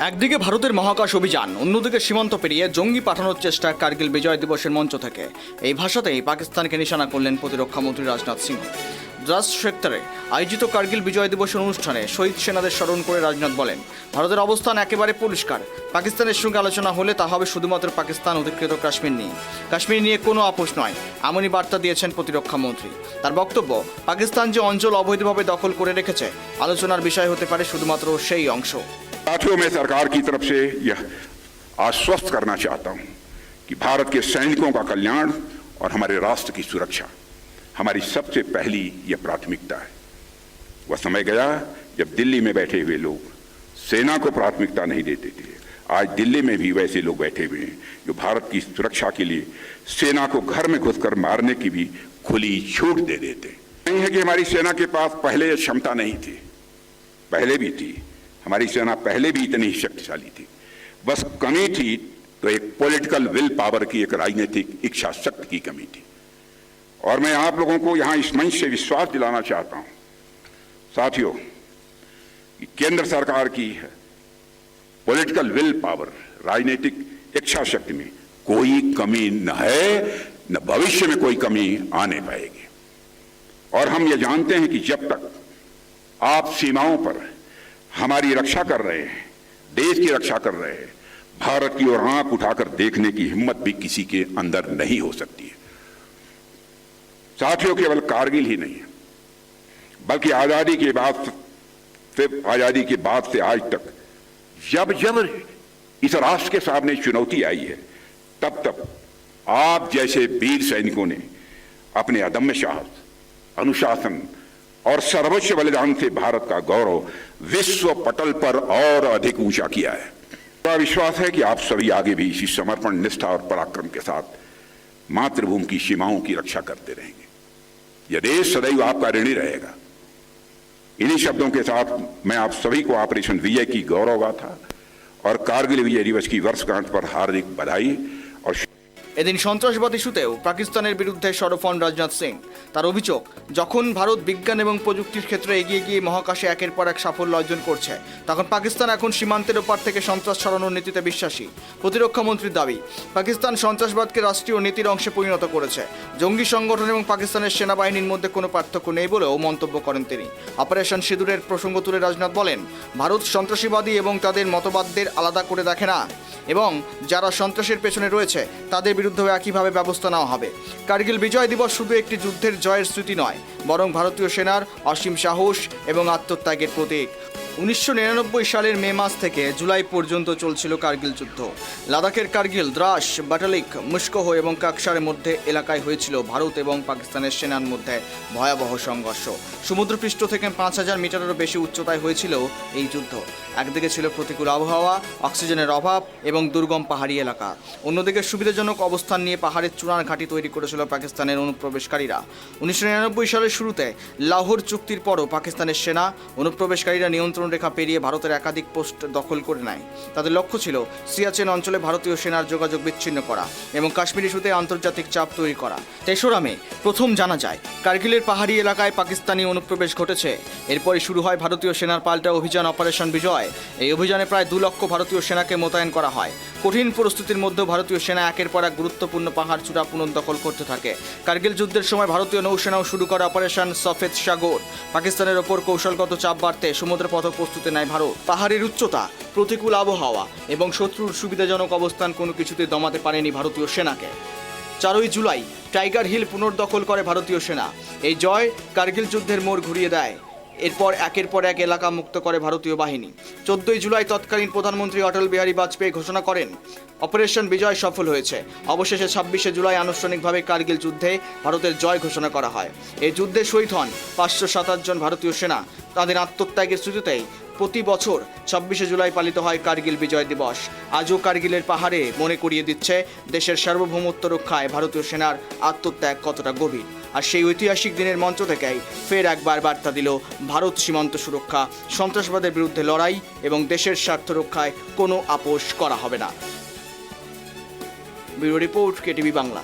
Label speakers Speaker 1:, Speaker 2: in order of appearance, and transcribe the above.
Speaker 1: একদিকে ভারতের মহাকাশ অভিযান, অন্যদিকে সীমান্ত পেরিয়ে জঙ্গি পাঠানোর চেষ্টা কার্গিল বিজয় দিবসের মঞ্চ থেকে। এই ভাষাতেই পাকিস্তানকে নিশানা করলেন প্রতিরক্ষামন্ত্রী রাজনাথ সিংহ। দ্রাস সেক্টরে আয়োজিত কার্গিল বিজয় দিবসের অনুষ্ঠানে শহীদ সেনাদের স্মরণ করে রাজনাথ বলেন, ভারতের অবস্থান একেবারে পরিষ্কার। পাকিস্তানের সঙ্গে আলোচনা হলে তা হবে শুধুমাত্র পাকিস্তান অধিকৃত কাশ্মীর নিয়ে। কাশ্মীর নিয়ে কোনো আপোষ নয়, এমনই বার্তা দিয়েছেন প্রতিরক্ষামন্ত্রী। তার বক্তব্য, পাকিস্তান যে অঞ্চল অবৈধভাবে দখল করে রেখেছে, আলোচনার বিষয় হতে পারে শুধুমাত্র সেই অংশ।
Speaker 2: साथियों, मैं सरकार की तरफ से यह आश्वस्त करना चाहता हूं कि भारत के सैनिकों का कल्याण और हमारे राष्ट्र की सुरक्षा हमारी सबसे पहली यह प्राथमिकता है। वह समय गया जब दिल्ली में बैठे हुए लोग सेना को प्राथमिकता नहीं देते थे। आज दिल्ली में भी वैसे लोग बैठे हुए हैं जो भारत की सुरक्षा के लिए सेना को घर में घुसकर मारने की भी खुली छूट दे देते। नहीं है कि हमारी सेना के पास पहले क्षमता नहीं थी, पहले भी थी। हमारी सेना पहले भी इतनी शक्तिशाली थी, बस कमी थी तो एक पॉलिटिकल विल पावर की, एक राजनीतिक इच्छा शक्ति की कमी थी। और मैं आप लोगों को यहां इस मंच से विश्वास दिलाना चाहता हूं साथियों कि केंद्र सरकार की पॉलिटिकल विल पावर, राजनीतिक इच्छा शक्ति में कोई कमी न है, न भविष्य में कोई कमी आने पाएगी। और हम ये जानते हैं कि जब तक आप सीमाओं पर हमारी रक्षा कर रहे हैं, देश की रक्षा कर रहे हैं, भारत की ओर आंख उठाकर देखने की हिम्मत भी किसी के अंदर नहीं हो सकती है। साथियों, केवल कारगिल ही नहीं है, बल्कि आजादी के बाद से आज तक जब जब इस राष्ट्र के सामने चुनौती आई है, तब तब आप जैसे वीर सैनिकों ने अपने अदम्य साहस, अनुशासन और सर्वोच्च बलिदान से भारत का गौरव विश्व पटल पर और अधिक ऊंचा किया है। मेरा विश्वास है कि आप सभी आगे भी इसी समर्पण, निष्ठा और पराक्रम के साथ मातृभूमि की सीमाओं की रक्षा करते रहेंगे। यह देश सदैव आपका ऋणी रहेगा। इन्हीं शब्दों के साथ मैं आप सभी को ऑपरेशन विजय की गौरव गाथा और कारगिल विजय दिवस की वर्षगांठ पर हार्दिक बधाई और
Speaker 1: এদিন সন্ত্রাসবাদ ইস্যুতেও পাকিস্তানের বিরুদ্ধে সরব হন রাজনাথ সিং। তার অভিযোগ, যখন ভারত বিজ্ঞান এবং প্রযুক্তির ক্ষেত্রে এগিয়ে গিয়ে মহাকাশে একের পর এক সাফল্য অর্জন করছে, তখন পাকিস্তান এখন সীমান্তের ওপার থেকে সন্ত্রাস ছড়ানোর নীতিতে বিশ্বাসী। প্রতিরক্ষামন্ত্রীর দাবি, পাকিস্তান সন্ত্রাসবাদকে রাষ্ট্রীয় নীতির অংশে পরিণত করেছে। জঙ্গি সংগঠন এবং পাকিস্তানের সেনাবাহিনীর মধ্যে কোনো পার্থক্য নেই বলেও মন্তব্য করেন তিনি। অপারেশন সিঁদুরের প্রসঙ্গ তুলে রাজনাথ বলেন, ভারত সন্ত্রাসবাদী এবং তাদের মতবাদদের আলাদা করে দেখে না, এবং যারা সন্ত্রাসের পেছনে রয়েছে তাদের বিরুদ্ধেও একইভাবে ব্যবস্থা নেওয়া হবে। কার্গিল বিজয় দিবস শুধু একটি যুদ্ধের জয়ের স্মৃতি নয়, বরং ভারতীয় সেনার অসীম সাহস এবং আত্মত্যাগের প্রতীক। 1999 সালের মে মাস থেকে জুলাই পর্যন্ত চলছিল কার্গিল যুদ্ধ। লাদাখের কার্গিল, দ্রাস, বাটালিক, মুশকোহ এবং কাকসারের মধ্যে এলাকায় হয়েছিল ভারত এবং পাকিস্তানের সেনার মধ্যে ভয়াবহ সংঘর্ষ। সমুদ্রপৃষ্ঠ থেকে 5000 মিটারেরও বেশি উচ্চতায় হয়েছিল এই যুদ্ধ। একদিকে ছিল প্রতিকূল আবহাওয়া, অক্সিজেনের অভাব এবং দুর্গম পাহাড়ি এলাকা। অন্যদিকে সুবিধাজনক অবস্থান নিয়ে পাহাড়ের চূড়ার ঘাঁটি তৈরি করেছিল পাকিস্তানের অনুপ্রবেশকারীরা। 1999 সালের শুরুতে লাহোর চুক্তির পরও পাকিস্তানের সেনা অনুপ্রবেশকারীরা নিয়ন্ত্রণ রেখা পেরিয়ে ভারতের একাধিক পোস্ট দখল করে নেয়। তাদের লক্ষ্য ছিল সিয়াচেন অঞ্চলে ভারতীয় সেনার যোগাযোগ বিচ্ছিন্ন করা এবং কাশ্মীর ইস্যুতে আন্তর্জাতিক চাপ তৈরি করা। 3রা মে প্রথম জানা যায় কার্গিলের পাহাড়ি এলাকায় পাকিস্তানি অনুপ্রবেশ ঘটেছে। এরপরই শুরু হয় ভারতীয় সেনার পাল্টা অভিযান অপারেশন বিজয়। এই অভিযানে প্রায় 2 লক্ষ ভারতীয় সেনাকে মোতায়েন করা হয়। কঠিন পরিস্থিতির মধ্যেও ভারতীয় সেনা একের পর এক গুরুত্বপূর্ণ পাহাড় চূড়া পুনর্দখল করতে থাকে। কার্গিল যুদ্ধের সময় ভারতীয় নৌসেনাও শুরু করে অপারেশন সফেদ সাগর। পাকিস্তানের ওপর কৌশলগত চাপ বাড়তে সমুদ্রপথ প্রস্তুতি নেয় ভারত। পাহাড়ের উচ্চতা, প্রতিকূল আবহাওয়া এবং শত্রুর সুবিধাজনক অবস্থান কোনো কিছুতে দমাতে পারেনি ভারতীয় সেনাকে। 4ই জুলাই টাইগার হিল পুনর্দখল করে ভারতীয় সেনা। এই জয় কার্গিল যুদ্ধের মোড় ঘুরিয়ে দেয়। এরপর একের পর এক এলাকা মুক্ত করে ভারতীয় বাহিনী। 14ই জুলাই তৎকালীন প্রধানমন্ত্রী অটল বিহারী বাজপেয়ী ঘোষণা করেন, অপারেশন বিজয় সফল হয়েছে। অবশেষে 26শে জুলাই আনুষ্ঠানিকভাবে কার্গিল যুদ্ধে ভারতের জয় ঘোষণা করা হয়। এই যুদ্ধে শহীদ হন 527 জন ভারতীয় সেনা। তাদের আত্মত্যাগের স্মৃতিতেই প্রতি বছর 26শে জুলাই পালিত হয় কার্গিল বিজয় দিবস। আজও কার্গিলের পাহাড়ে মনে করিয়ে দিচ্ছে দেশের সার্বভৌমত্ব রক্ষায় ভারতীয় সেনার আত্মত্যাগ কতটা গভীর। আর সেই ঐতিহাসিক দিনের মঞ্চ থেকেই ফের একবার বার্তা দিল, ভারত সীমান্ত সুরক্ষা, সন্ত্রাসবাদের বিরুদ্ধে লড়াই এবং দেশের স্বার্থ রক্ষায় কোনো আপোষ করা হবে না। Bureau report, KTV Bangla.